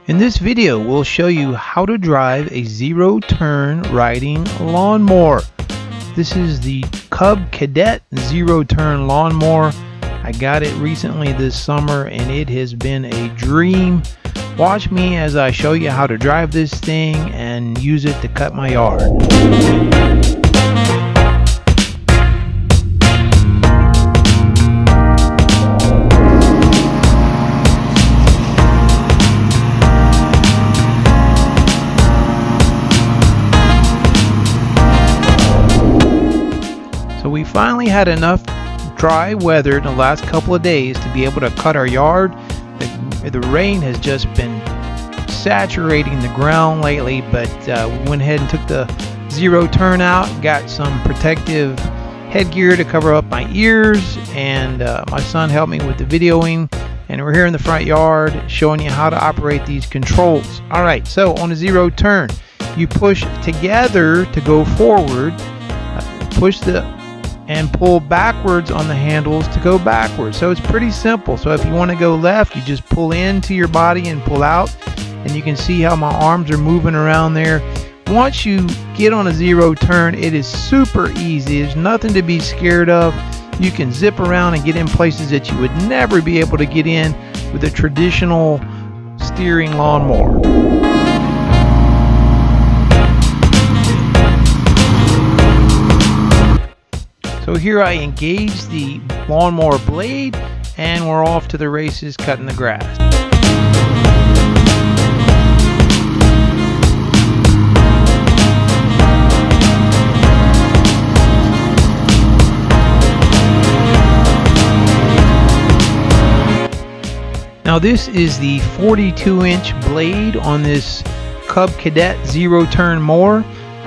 In this video, we'll show you how to drive a zero-turn riding lawnmower. This is the Cadet zero-turn lawnmower. I got it recently this summer and it has been a dream. Watch me as I show you how to drive this thing and use it to cut my yard. So we finally had enough dry weather in the last couple of days to be able to cut our yard. The rain has just been saturating the ground lately, but we went ahead and took the zero turn out, got some protective headgear to cover up my ears, and my son helped me with the videoing, and we're here in the front yard showing you how to operate these controls. Alright, so on a zero turn, you push together to go forward, push and pull backwards on the handles to go backwards. So it's pretty simple. So if you want to go left, you just pull into your body and pull out, and you can see how my arms are moving around there. Once you get on a zero turn, it is super easy. There's nothing to be scared of. You can zip around and get in places that you would never be able to get in with a traditional steering lawnmower. So here I engage the lawnmower blade and we're off to the races cutting the grass. Now this is the 42-inch blade on this Cadet zero turn mower.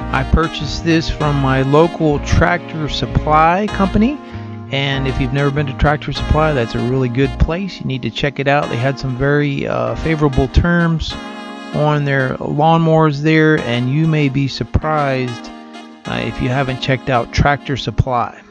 I purchased this from my local Tractor Supply company, and if you've never been to Tractor Supply, that's a really good place. You need to check it out. They had some very favorable terms on their lawnmowers there, and you may be surprised if you haven't checked out Tractor Supply.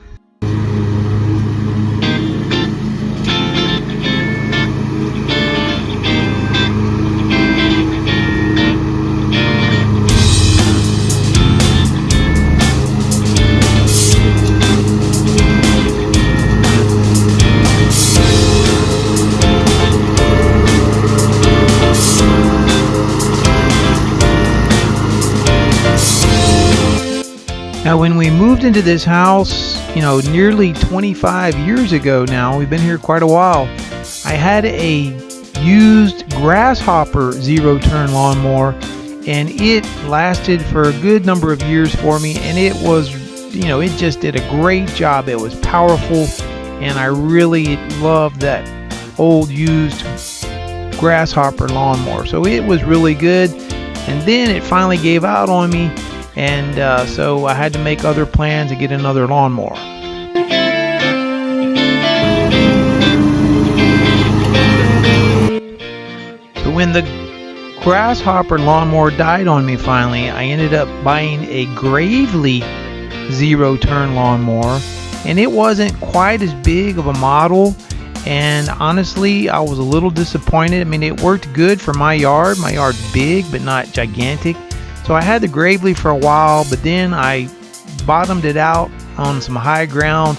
Now when we moved into this house, nearly 25 years ago now, we've been here quite a while, I had a used grasshopper zero turn lawnmower, and it lasted for a good number of years for me, and it was, it just did a great job. It was powerful, and I really loved that old used grasshopper lawnmower. So it was really good, and then it finally gave out on me. And so I had to make other plans to get another lawnmower. So when the grasshopper lawnmower died on me finally, I ended up buying a Gravely zero turn lawnmower, and it wasn't quite as big of a model, and honestly I was a little disappointed. I mean, it worked good for my yard. My yard's big but not gigantic. So I had the Gravely for a while, but then I bottomed it out on some high ground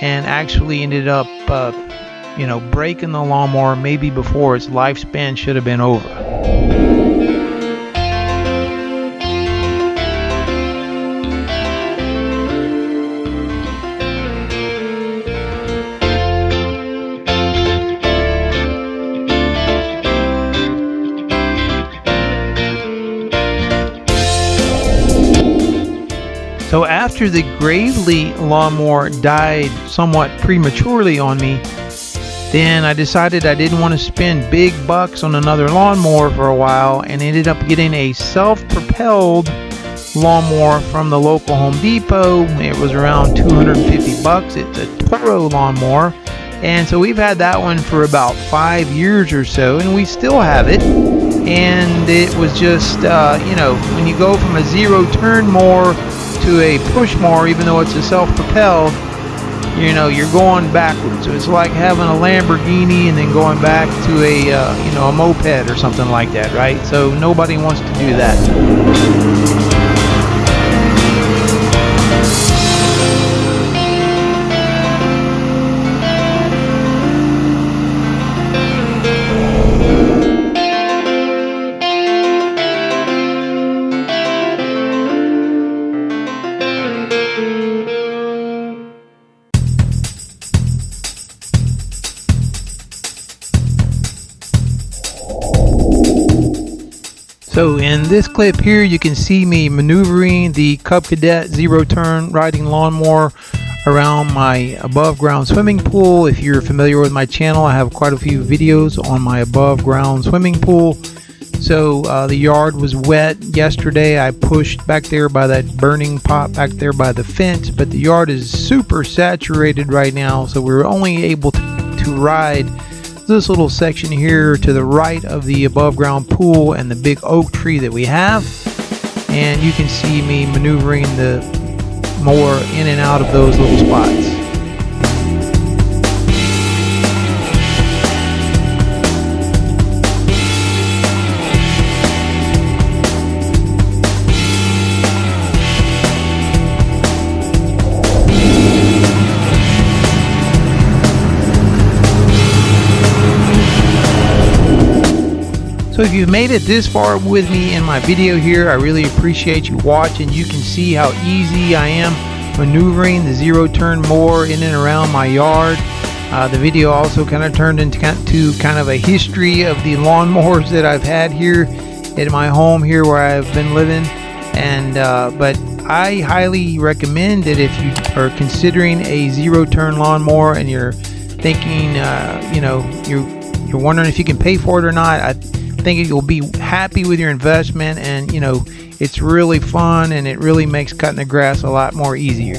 and actually ended up, breaking the lawnmower maybe before its lifespan should have been over. So after the Gravely lawnmower died somewhat prematurely on me, then I decided I didn't want to spend big bucks on another lawnmower for a while, and ended up getting a self-propelled lawnmower from the local Home Depot. It was around 250 bucks. It's a Toro lawnmower, and so we've had that one for about 5 years or so, and we still have it. And it was just, when you go from a zero turn mower to a push mower, even though it's a self-propelled, you know, you're going backwards. So it's like having a Lamborghini and then going back to a you know, a moped or something like that, right? So nobody wants to do that. So in this clip here, you can see me maneuvering the Cadet zero turn riding lawnmower around my above ground swimming pool. If you're familiar with my channel, I have quite a few videos on my above ground swimming pool. So the yard was wet yesterday. I pushed back there by that burning pot back there by the fence, but the yard is super saturated right now, so we're only able to ride this little section here to the right of the above ground pool and the big oak tree that we have. And you can see me maneuvering the mower in and out of those little spots. So if you've made it this far with me in my video here, I really appreciate you watching. You can see how easy I am maneuvering the zero turn mower in and around my yard. The video also kind of turned into kind of a history of the lawnmowers that I've had here at my home here where I've been living. And but I highly recommend that if you are considering a zero turn lawnmower and you're thinking, you know, you're wondering if you can pay for it or not, I think you'll be happy with your investment. And you know, it's really fun and it really makes cutting the grass a lot more easier.